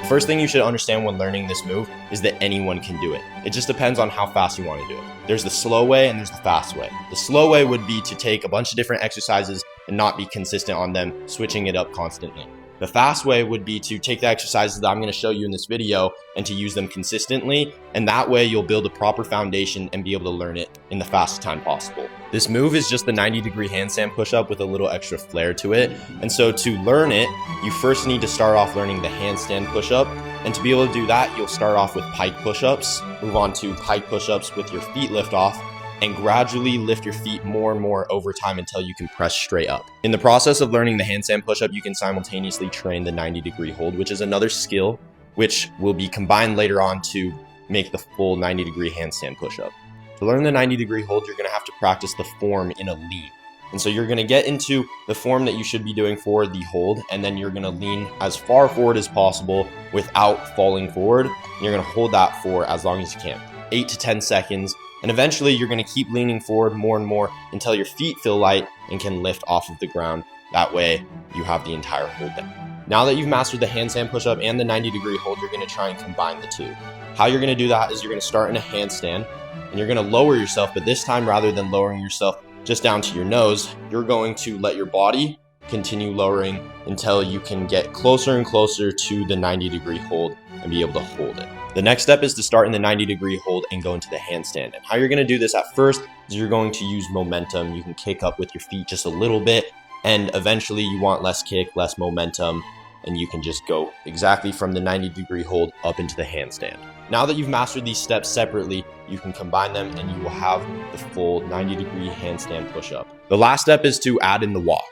First thing you should understand when learning this move is that anyone can do it. It just depends on how fast you want to do it. There's the slow way and there's the fast way. The slow way would be to take a bunch of different exercises and not be consistent on them, switching it up constantly. The fast way would be to take the exercises that I'm going to show you in this video and to use them consistently, and that way you'll build a proper foundation and be able to learn it in the fastest time possible. This move is just the 90-degree handstand push-up with a little extra flair to it, and so to learn it, you first need to start off learning the handstand push-up, and to be able to do that, you'll start off with pike push-ups, move on to pike push-ups with your feet lift off, and gradually lift your feet more and more over time until you can press straight up. In the process of learning the handstand push-up, you can simultaneously train the 90-degree hold, which is another skill which will be combined later on to make the full 90-degree handstand push-up. To learn the 90-degree hold, you're gonna have to practice the form in a lean. And so you're gonna get into the form that you should be doing for the hold, and then you're gonna lean as far forward as possible without falling forward. You're gonna hold that for as long as you can, 8 to 10 seconds. And eventually you're going to keep leaning forward more and more until your feet feel light and can lift off of the ground. That way you have the entire hold down. Now that you've mastered the handstand push-up and the 90-degree hold, you're going to try and combine the two. How you're going to do that is you're going to start in a handstand and you're going to lower yourself, but this time rather than lowering yourself just down to your nose, you're going to let your body continue lowering until you can get closer and closer to the 90-degree hold and be able to hold it. The next step is to start in the 90-degree hold and go into the handstand. And how you're going to do this at first is you're going to use momentum. You can kick up with your feet just a little bit, and eventually you want less kick, less momentum, and you can just go exactly from the 90-degree hold up into the handstand. Now that you've mastered these steps separately, you can combine them and you will have the full 90-degree handstand push-up. The last step is to add in the walk.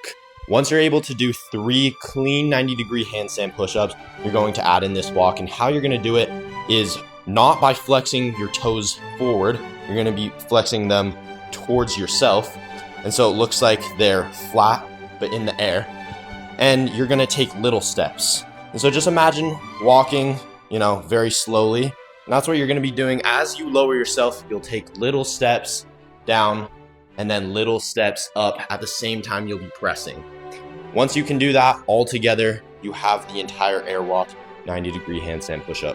Once you're able to do 3 clean 90-degree handstand push-ups, you're going to add in this walk. And how you're going to do it is not by flexing your toes forward. You're going to be flexing them towards yourself. And so it looks like they're flat, but in the air. And you're going to take little steps. And so just imagine walking, very slowly. And that's what you're going to be doing. As you lower yourself, you'll take little steps down and then little steps up. At the same time, you'll be pressing. Once you can do that all together, you have the entire airwalk 90-degree handstand push-up.